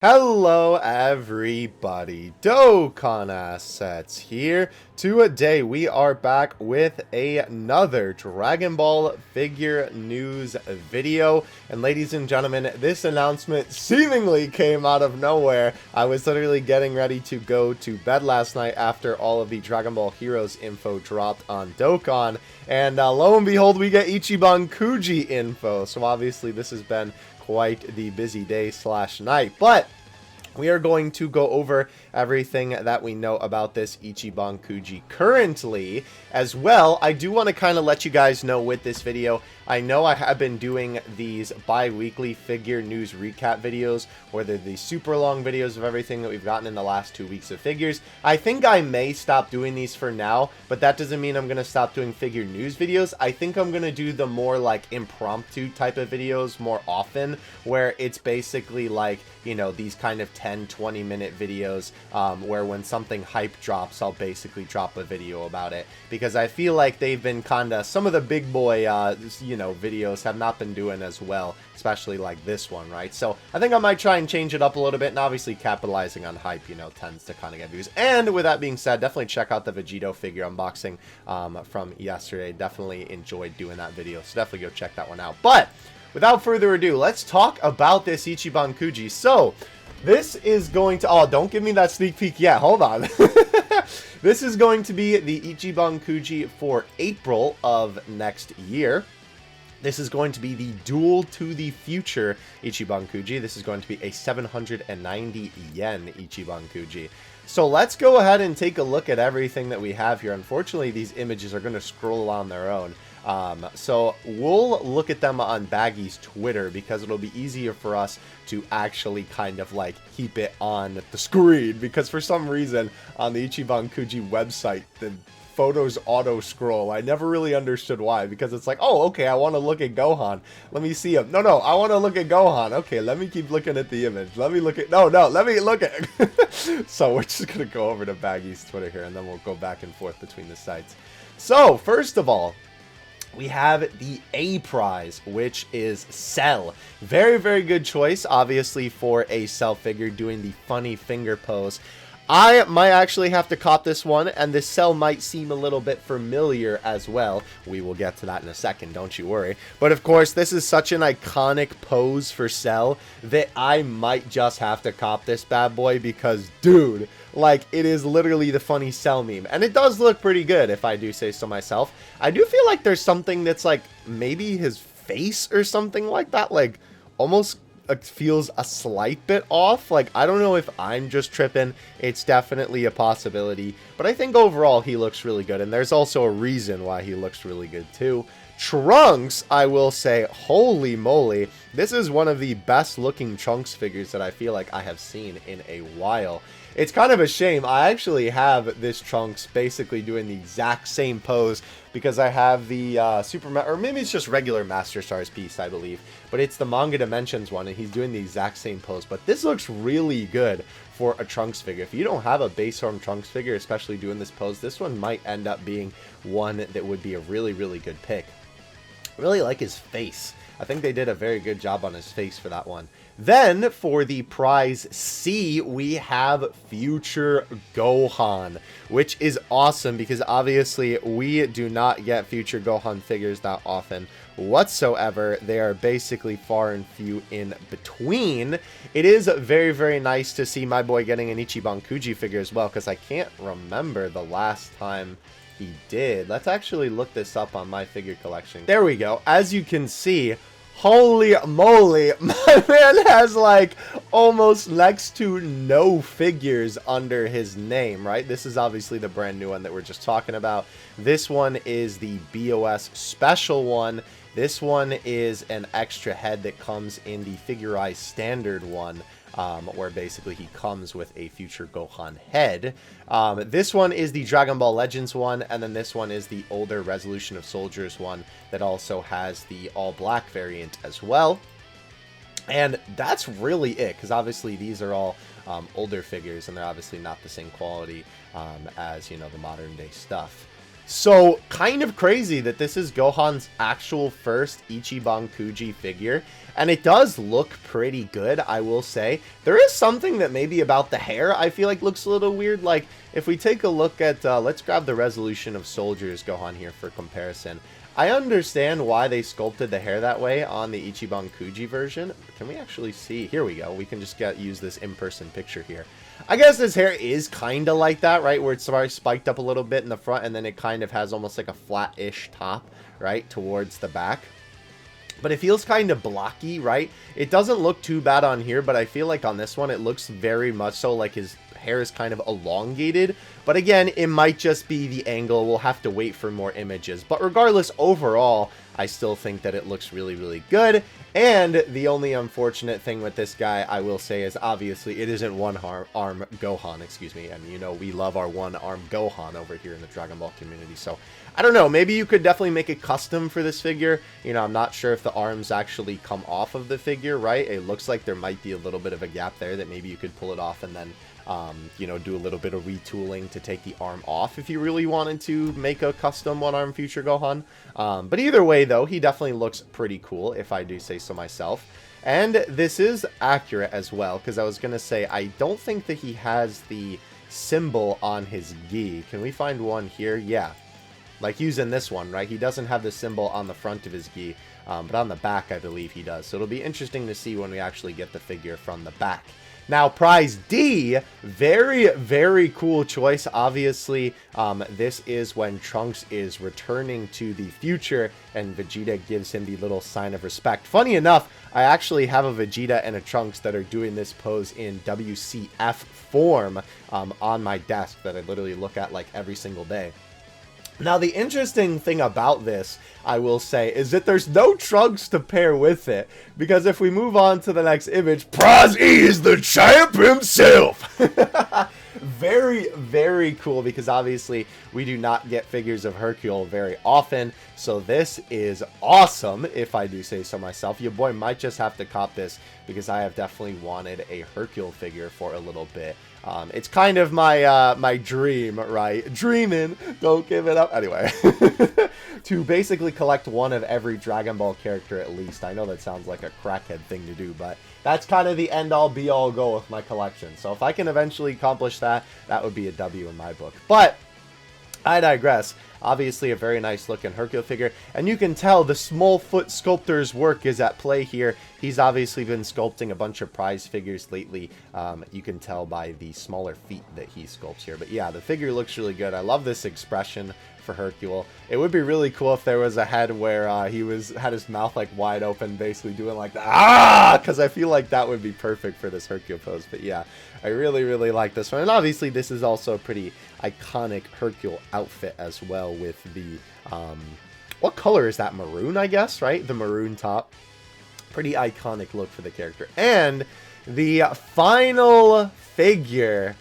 Hello everybody, Dokkan Assets here. Today we are back with another Dragon Ball figure news video. And ladies and gentlemen, this announcement seemingly came out of nowhere. I was literally getting ready to go to bed last night after all of the Dragon Ball Heroes info dropped on Dokkan. And lo and behold, we get ICHIBAN KUJI info. So obviously this has been quite the busy day slash night, but we are going to go over everything that we know about this ICHIBAN KUJI currently. As well, I do want to kind of let you guys know with this video, I know I have been doing these bi-weekly figure news recap videos, where they're the super long videos of everything that we've gotten in the last 2 weeks of figures. I think I may stop doing these for now, but that doesn't mean I'm going to stop doing figure news videos. I think I'm going to do the more like impromptu type of videos more often, where it's basically like, you know, these kind of 10-20 minute videos where when something hype drops, I'll basically drop a video about it, because I feel like they've been kind of, some of the big boy you know, videos have not been doing as well, especially like this one, right? So I think I might try and change it up a little bit, and obviously capitalizing on hype, you know, tends to kind of get views. And with that being said, definitely check out the Vegito figure unboxing from yesterday. Definitely enjoyed doing that video, so definitely go check that one out. But without further ado, let's talk about this ICHIBAN KUJI. So this is going to, oh, don't give me that sneak peek yet, hold on. This is going to be the ICHIBAN KUJI for April of next year. This is going to be the Duel to the Future ICHIBAN KUJI. This is going to be a 790 yen ICHIBAN KUJI. So let's go ahead and take a look at everything that we have here. Unfortunately, these images are going to scroll on their own. So we'll look at them on Baggy's Twitter, because it'll be easier for us to actually kind of like keep it on the screen, because for some reason on the ICHIBAN KUJI website, the photos auto scroll. I never really understood why, because it's like, oh, okay, I want to look at Gohan. Let me see him. No, I want to look at Gohan. Okay, let me keep looking at the image. Let me look at, no, let me look at. So we're just going to go over to Baggy's Twitter here, and then we'll go back and forth between the sites. So first of all, we have the A prize, which is Cell. Very, very good choice, obviously, for a Cell figure doing the funny finger pose. I might actually have to cop this one, and this Cell might seem a little bit familiar as well. We will get to that in a second, don't you worry. But of course, this is such an iconic pose for Cell that I might just have to cop this bad boy, because, dude, like, it is literally the funny Cell meme. And it does look pretty good, if I do say so myself. I do feel like there's something that's like, maybe his face or something like that, like, almost feels a slight bit off. Like, I don't know if I'm just tripping. It's definitely a possibility, but I think overall he looks really good, and there's also a reason why he looks really good too. Trunks, I will say, holy moly, this is one of the best looking Trunks figures that I feel like I have seen in a while. It's kind of a shame. I actually have this Trunks basically doing the exact same pose, because I have the or maybe it's just regular Master Stars piece, I believe, but it's the Manga Dimensions one, and he's doing the exact same pose. But this looks really good for a Trunks figure. If you don't have a base form Trunks figure, especially doing this pose, this one might end up being one that would be a really, really good pick. I really like his face. I think they did a very good job on his face for that one. Then, for the prize C, we have Future Gohan, which is awesome, because obviously we do not get Future Gohan figures that often whatsoever. They are basically far and few in between. It is very, very nice to see my boy getting an ICHIBAN KUJI figure as well, because I can't remember the last time he did. Let's actually look this up on my figure collection. There we go. As you can see, holy moly, my man has like almost next to no figures under his name, right? This is obviously the brand new one that we're just talking about. This one is the BOS special one. This one is an extra head that comes in the Figurized standard one, where basically he comes with a Future Gohan head. This one is the Dragon Ball Legends one, and then this one is the older Resolution of Soldiers one that also has the all-black variant as well. And that's really it, because obviously these are all older figures, and they're obviously not the same quality as, you know, the modern day stuff. So, kind of crazy that this is Gohan's actual first Ichiban Kuji figure, and it does look pretty good, I will say. There is something that maybe about the hair I feel like looks a little weird. Like, if we take a look at, let's grab the resolution of Soldier's Gohan here for comparison. I understand why they sculpted the hair that way on the Ichiban Kuji version. Can we actually see? Here we go. We can just use this in-person picture here. I guess his hair is kind of like that, right? Where it's sorry spiked up a little bit in the front, and then it kind of has almost like a flat-ish top, right, towards the back. But it feels kind of blocky, right? It doesn't look too bad on here, but I feel like on this one, it looks very much so like his hair is kind of elongated. But again, it might just be the angle. We'll have to wait for more images. But regardless, overall, I still think that it looks really, really good. And the only unfortunate thing with this guy, I will say, is obviously it isn't one-arm Gohan, excuse me. And, you know, we love our one-arm Gohan over here in the Dragon Ball community. So, I don't know. Maybe you could definitely make it custom for this figure. You know, I'm not sure if the arms actually come off of the figure, right? It looks like there might be a little bit of a gap there that maybe you could pull it off and then you know, do a little bit of retooling to take the arm off if you really wanted to make a custom one-arm future Gohan. But either way, though, he definitely looks pretty cool, if I do say so myself. And this is accurate as well, because I was going to say, I don't think that he has the symbol on his gi. Can we find one here? Yeah. Like using this one, right? He doesn't have the symbol on the front of his gi, but on the back, I believe he does. So it'll be interesting to see when we actually get the figure from the back. Now, Prize D, very, very cool choice. Obviously, this is when Trunks is returning to the future, and Vegeta gives him the little sign of respect. Funny enough, I actually have a Vegeta and a Trunks that are doing this pose in WCF form on my desk that I literally look at like every single day. Now, the interesting thing about this, I will say, is that there's no Trunks to pair with it. Because if we move on to the next image, Prize E is the champ himself! Very, very cool, because obviously we do not get figures of Hercule very often. So this is awesome, if I do say so myself. Your boy might just have to cop this, because I have definitely wanted a Hercule figure for a little bit. It's kind of my my dream, right? Dreaming, don't give it up. Anyway, to basically collect one of every Dragon Ball character at least. I know that sounds like a crackhead thing to do, but that's kind of the end-all, be-all goal with my collection. So if I can eventually accomplish that, that would be a W in my book. But I digress. Obviously a very nice looking Hercule figure, and you can tell the small foot sculptor's work is at play here. He's obviously been sculpting a bunch of prize figures lately. You can tell by the smaller feet that he sculpts here. But yeah, the figure looks really good. I love this expression for Hercule. It would be really cool if there was a head where he had his mouth like wide open, basically doing like the because I feel like that would be perfect for this Hercule pose. But yeah, I really, really like this one. And obviously this is also a pretty iconic Hercule outfit as well, with the what color is that? Maroon, I guess, right? The maroon top. Pretty iconic look for the character. And the final figure,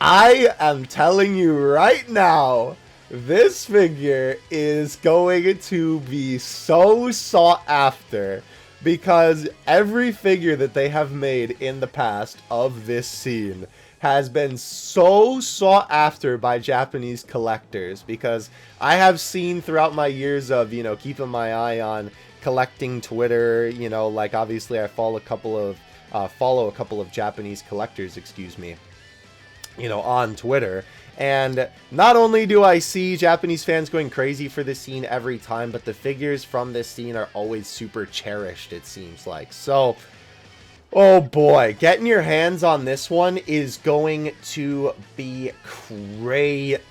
I am telling you right now, this figure is going to be so sought after, because every figure that they have made in the past of this scene has been so sought after by Japanese collectors, because I have seen throughout my years of, you know, keeping my eye on collecting Twitter, you know, like obviously I follow a couple of Japanese collectors, excuse me, you know, on Twitter. And not only do I see Japanese fans going crazy for this scene every time, but the figures from this scene are always super cherished, it seems like. So, oh boy, getting your hands on this one is going to be crazy.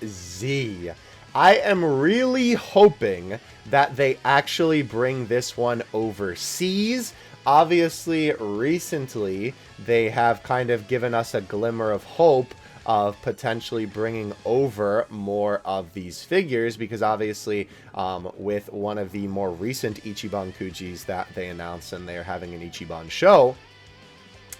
I am really hoping that they actually bring this one overseas. Obviously, recently, they have kind of given us a glimmer of hope of potentially bringing over more of these figures, because obviously with one of the more recent Ichiban Kujis that they announced, and they're having an Ichiban show,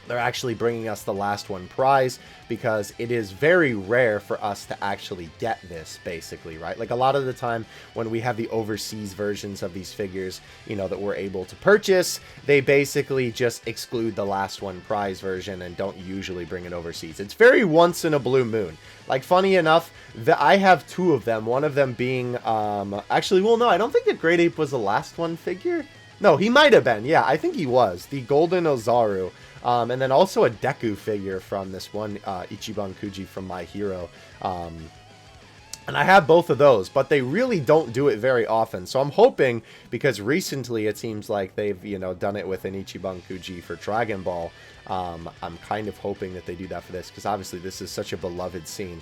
they're actually bringing us the last one prize, because it is very rare for us to actually get this, basically, right? Like, a lot of the time when we have the overseas versions of these figures, you know, that we're able to purchase, they basically just exclude the last one prize version and don't usually bring it overseas. It's very once in a blue moon. Like, funny enough, I have two of them, one of them being, actually, well, no, I don't think that Great Ape was the last one figure. No, he might have been. Yeah, I think he was. The Golden Ozaru. And then also a Deku figure from this one Ichiban Kuji from My Hero. And I have both of those, but they really don't do it very often. So I'm hoping, because recently it seems like they've, you know, done it with an Ichiban Kuji for Dragon Ball. I'm kind of hoping that they do that for this, because obviously this is such a beloved scene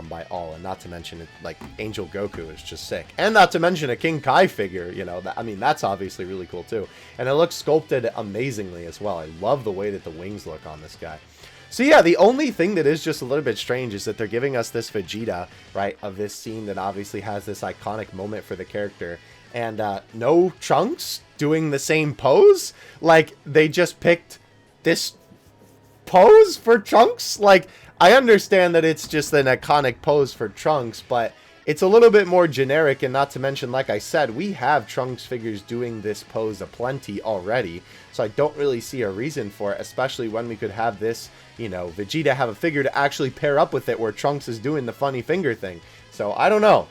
by all, and not to mention it, like, Angel Goku is just sick, and not to mention a King Kai figure, you know, I mean, that's obviously really cool too, and it looks sculpted amazingly as well. I love the way that the wings look on this guy. So yeah, the only thing that is just a little bit strange is that they're giving us this Vegeta, right, of this scene that obviously has this iconic moment for the character, and no Trunks doing the same pose. Like, they just picked this pose for Trunks. Like, I understand that it's just an iconic pose for Trunks, but it's a little bit more generic, and not to mention, like I said, we have Trunks figures doing this pose aplenty already, so I don't really see a reason for it, especially when we could have this, you know, Vegeta have a figure to actually pair up with it where Trunks is doing the funny finger thing. So, I don't know.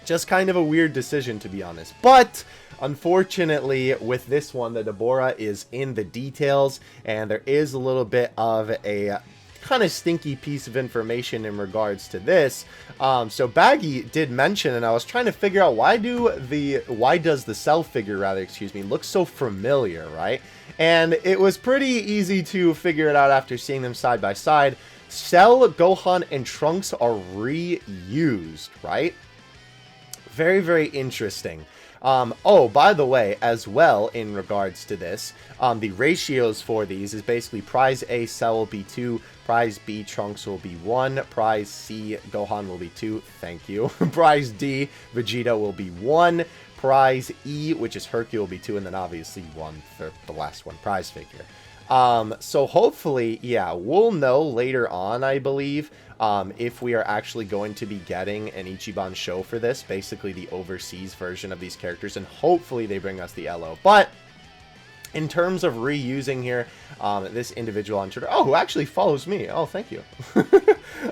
Just kind of a weird decision, to be honest. But unfortunately, with this one, the Deborah is in the details, and there is a little bit of a kind of stinky piece of information in regards to this. So Baggy did mention, and I was trying to figure out why does the Cell figure, look so familiar, right? And it was pretty easy to figure it out after seeing them side by side. Cell, Gohan, and Trunks are reused, right? Very, very interesting. Oh, by the way, as well, in regards to this, the ratios for these is basically Prize A, Cell will be 2, Prize B, Trunks will be 1, Prize C, Gohan will be 2, thank you, Prize D, Vegeta will be 1, Prize E, which is Hercule, will be 2, and then obviously 1 for the last one prize figure. So hopefully, yeah, we'll know later on, I believe, if we are actually going to be getting an Ichiban show for this, basically the overseas version of these characters, and hopefully they bring us the LO. But in terms of reusing here, this individual on Twitter, oh, who actually follows me, oh, thank you.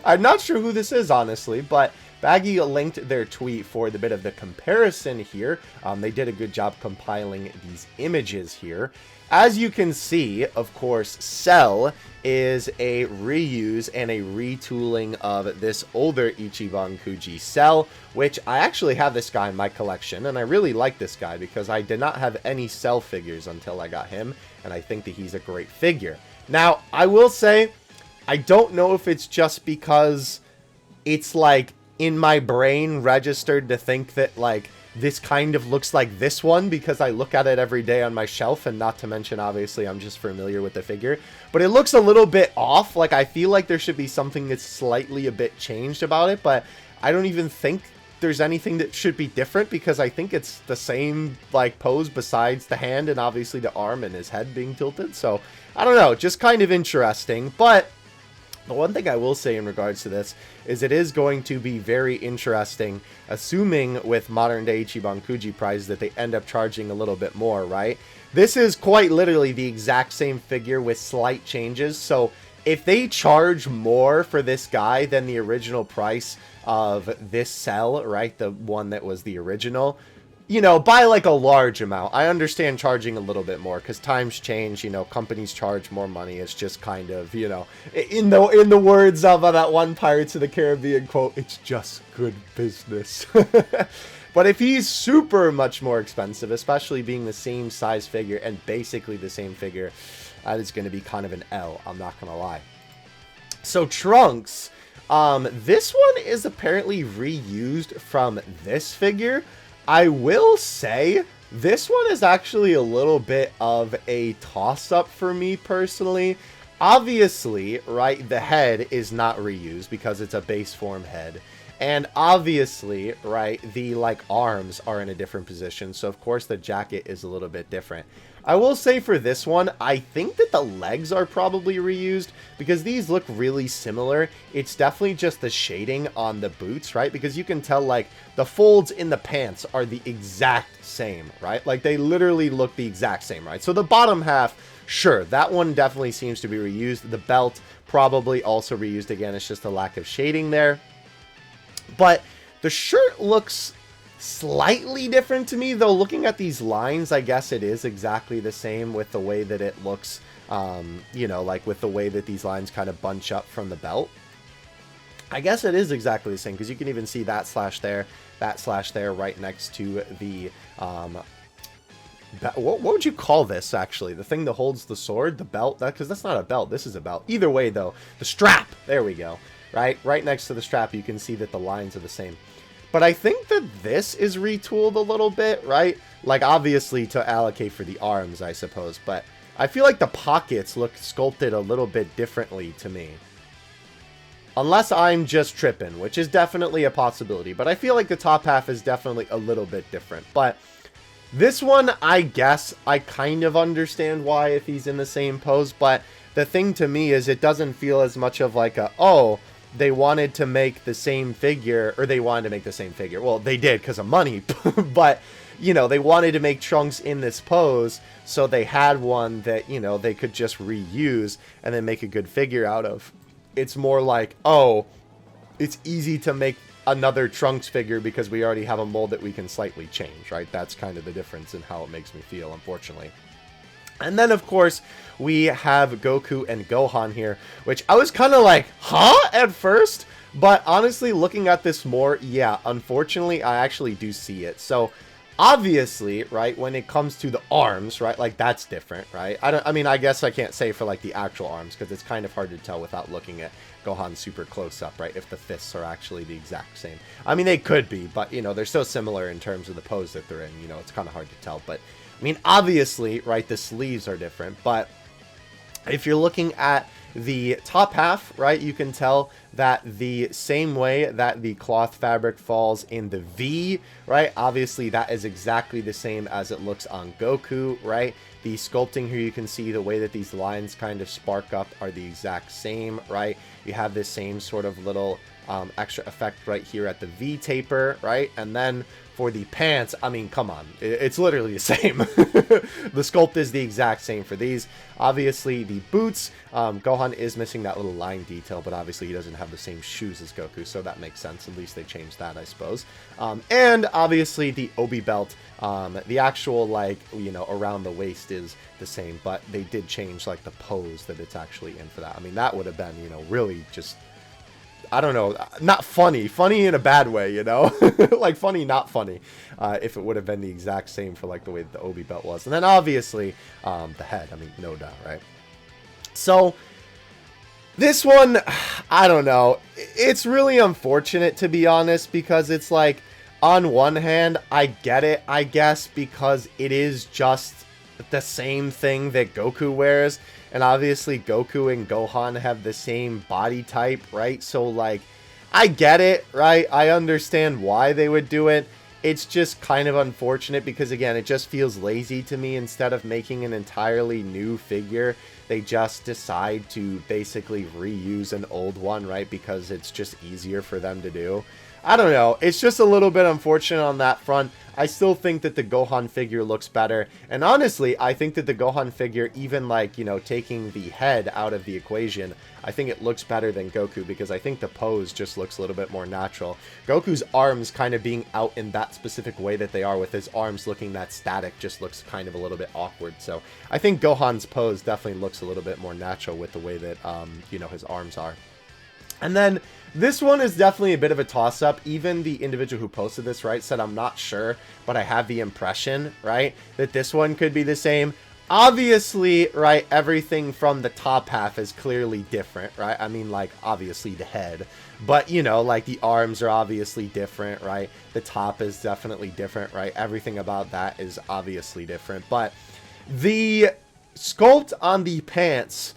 I'm not sure who this is, honestly, but Baggy linked their tweet for the bit of the comparison here. They did a good job compiling these images here. As you can see, of course, Cell is a reuse and a retooling of this older Ichiban Kuji Cell, which I actually have this guy in my collection, and I really like this guy because I did not have any Cell figures until I got him, and I think that he's a great figure. Now, I will say, I don't know if it's just because it's, like, in my brain registered to think that, like, this kind of looks like this one because I look at it every day on my shelf, and not to mention, obviously, I'm just familiar with the figure. But it looks a little bit off. Like, I feel like there should be something that's slightly a bit changed about it, but I don't even think there's anything that should be different because I think it's the same, like, pose besides the hand and obviously the arm and his head being tilted. So, I don't know, just kind of interesting, but the one thing I will say in regards to this is it is going to be very interesting, assuming with modern day Ichiban Kuji prizes that they end up charging a little bit more, right? This is quite literally the exact same figure with slight changes, so if they charge more for this guy than the original price of this Cell, right, the one that was the original, you know, by like a large amount. I understand charging a little bit more because times change, you know, companies charge more money. It's just kind of, you know, in the words of that one Pirates of the Caribbean quote, it's just good business. But if he's super much more expensive, especially being the same size figure and basically the same figure, that is going to be kind of an L, I'm not going to lie. So Trunks, this one is apparently reused from this figure. I will say, this one is actually a little bit of a toss-up for me personally. Obviously, right, the head is not reused because it's a base form head. And obviously, right, the, like, arms are in a different position. So, of course, the jacket is a little bit different. I will say for this one, I think that the legs are probably reused because these look really similar. It's definitely just the shading on the boots, right? Because you can tell, like, the folds in the pants are the exact same, right? Like, they literally look the exact same, right? So the bottom half, sure, that one definitely seems to be reused. The belt probably also reused again. It's just a lack of shading there. But the shirt looks slightly different to me, though. Looking at these lines, I guess it is exactly the same with the way that it looks, you know, like with the way that these lines kind of bunch up from the belt. I guess it is exactly the same because you can even see that slash there right next to the, what would you call this, actually? The thing that holds the sword? The belt? Because that's not a belt. This is a belt. Either way, though, the strap. There we go. Right next to the strap, you can see that the lines are the same. But I think that this is retooled a little bit, right? Like, obviously, to allocate for the arms, I suppose. But I feel like the pockets look sculpted a little bit differently to me. Unless I'm just tripping, which is definitely a possibility. But I feel like the top half is definitely a little bit different. But this one, I guess, I kind of understand why if he's in the same pose. But the thing to me is it doesn't feel as much of like a, oh, they wanted to make the same figure, or they wanted to make the same figure. Well, they did because of money, but, you know, they wanted to make Trunks in this pose, so they had one that, you know, they could just reuse and then make a good figure out of. It's more like, oh, it's easy to make another Trunks figure because we already have a mold that we can slightly change, right? That's kind of the difference in how it makes me feel, unfortunately. And then, of course, we have Goku and Gohan here, which I was kind of like, huh, at first? But honestly, looking at this more, yeah, unfortunately, I actually do see it. So, obviously, right, when it comes to the arms, right, like, that's different, right? I mean, I guess I can't say for, like, the actual arms, because it's kind of hard to tell without looking at Gohan super close up, right, if the fists are actually the exact same. I mean, they could be, but, you know, they're so similar in terms of the pose that they're in, you know, it's kind of hard to tell, but I mean, obviously, right, the sleeves are different, but if you're looking at the top half, right, you can tell that the same way that the cloth fabric falls in the V, right, obviously that is exactly the same as it looks on Goku, right? The sculpting here, you can see the way that these lines kind of spark up are the exact same, right? You have this same sort of little extra effect right here at the V taper, right? And then for the pants, I mean, come on, it's literally the same. The sculpt is the exact same for these. Obviously, the boots, Gohan is missing that little line detail, but obviously he doesn't have the same shoes as Goku, so that makes sense. At least they changed that, I suppose. And obviously the Obi belt, the actual, like, you know, around the waist is the same, but they did change, like, the pose that it's actually in for that. I mean, that would have been, you know, really just, I don't know, not funny. Funny in a bad way, you know? Like, funny, not funny. If it would have been the exact same for, like, the way that the Obi belt was. And then, obviously, the head. I mean, no doubt, right? So, this one, I don't know. It's really unfortunate, to be honest, because it's like, on one hand, I get it, I guess, because it is just the same thing that Goku wears. And obviously Goku and Gohan have the same body type, right? So, like, I get it, right? I understand why they would do it. It's just kind of unfortunate because, again, it just feels lazy to me. Instead of making an entirely new figure, they just decide to basically reuse an old one, right? Because it's just easier for them to do. I don't know. It's just a little bit unfortunate on that front. I still think that the Gohan figure looks better. And honestly, I think that the Gohan figure, even, like, you know, taking the head out of the equation, I think it looks better than Goku because I think the pose just looks a little bit more natural. Goku's arms kind of being out in that specific way that they are, with his arms looking that static, just looks kind of a little bit awkward. So I think Gohan's pose definitely looks a little bit more natural with the way that, you know, his arms are. And then this one is definitely a bit of a toss-up. Even the individual who posted this, right, said, I'm not sure, but I have the impression, right, that this one could be the same. Obviously, right, everything from the top half is clearly different, right? I mean, like, obviously the head. But, you know, like, the arms are obviously different, right? The top is definitely different, right? Everything about that is obviously different. But the sculpt on the pants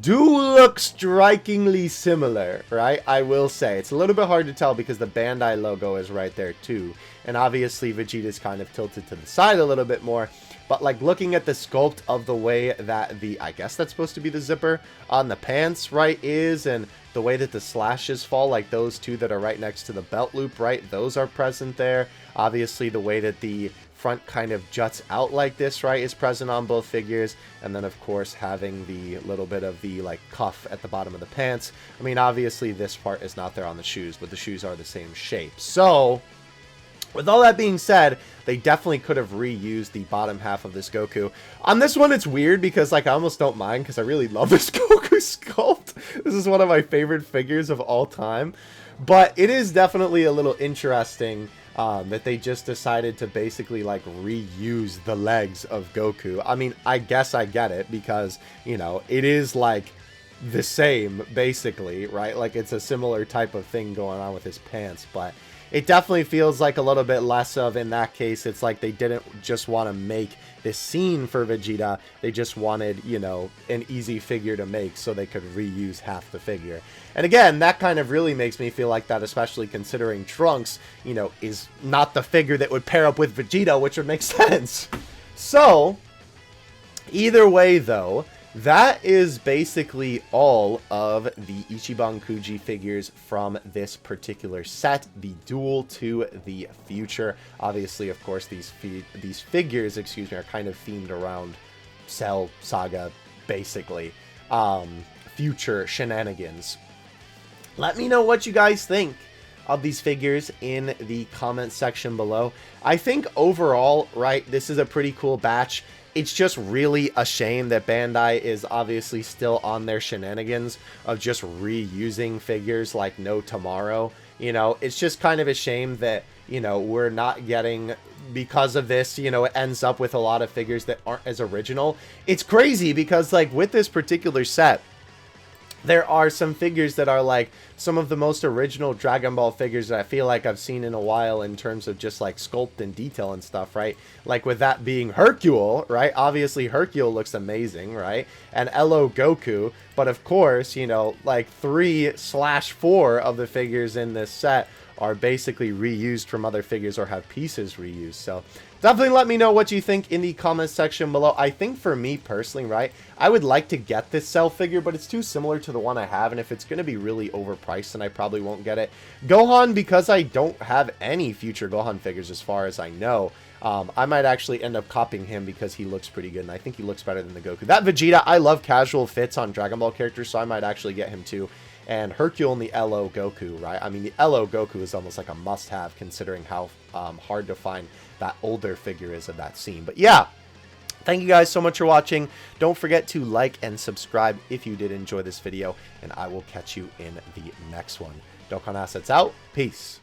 do look strikingly similar, right? I will say. It's a little bit hard to tell because the Bandai logo is right there too. And obviously Vegeta's kind of tilted to the side a little bit more. But like looking at the sculpt of the way that the, I guess that's supposed to be the zipper on the pants, right, is, and the way that the slashes fall, like those two that are right next to the belt loop, right, those are present there. Obviously the way that the front kind of juts out like this, right, is present on both figures. And then of course having the little bit of the like cuff at the bottom of the pants. I mean, obviously this part is not there on the shoes, but the shoes are the same shape. So with all that being said, they definitely could have reused the bottom half of this Goku. On this one, it's weird because, like, I almost don't mind because I really love this Goku sculpt. This is one of my favorite figures of all time. But it is definitely a little interesting that they just decided to basically, like, reuse the legs of Goku. I mean, I guess I get it because, you know, it is, like, the same, basically, right? Like, it's a similar type of thing going on with his pants, but it definitely feels like a little bit less of, in that case, it's like they didn't just want to make this scene for Vegeta. They just wanted, you know, an easy figure to make so they could reuse half the figure. And again, that kind of really makes me feel like that, especially considering Trunks, you know, is not the figure that would pair up with Vegeta, which would make sense. So, either way, though, that is basically all of the Ichiban Kuji figures from this particular set, the Duel to the Future. Obviously, of course, these figures, excuse me, are kind of themed around Cell Saga, basically. Future shenanigans. Let me know what you guys think of these figures in the comment section below. I think overall, right, this is a pretty cool batch. It's just really a shame that Bandai is obviously still on their shenanigans of just reusing figures like no tomorrow. You know, it's just kind of a shame that, you know, we're not getting, because of this, you know, it ends up with a lot of figures that aren't as original. It's crazy because, like, with this particular set, there are some figures that are like some of the most original Dragon Ball figures that I feel like I've seen in a while in terms of just like sculpt and detail and stuff, right? Like with that being Hercule, right? Obviously Hercule looks amazing, right? And LO Goku, but of course, you know, like 3/4 of the figures in this set are basically reused from other figures or have pieces reused. So definitely let me know what you think in the comments section below. I think for me personally, right, I would like to get this Cell figure, but it's too similar to the one I have, and if it's going to be really overpriced, then I probably won't get it. Gohan, because I don't have any future Gohan figures as far as I know, I might actually end up copying him because he looks pretty good, and I think he looks better than the Goku. That Vegeta, I love casual fits on Dragon Ball characters, so I might actually get him too. And Hercule and the LO Goku, right? I mean, the LO Goku is almost like a must-have considering how hard to find that older figure is of that scene. But yeah, thank you guys so much for watching. Don't forget to like and subscribe if you did enjoy this video, and I will catch you in the next one. Dokkan Assets out. Peace.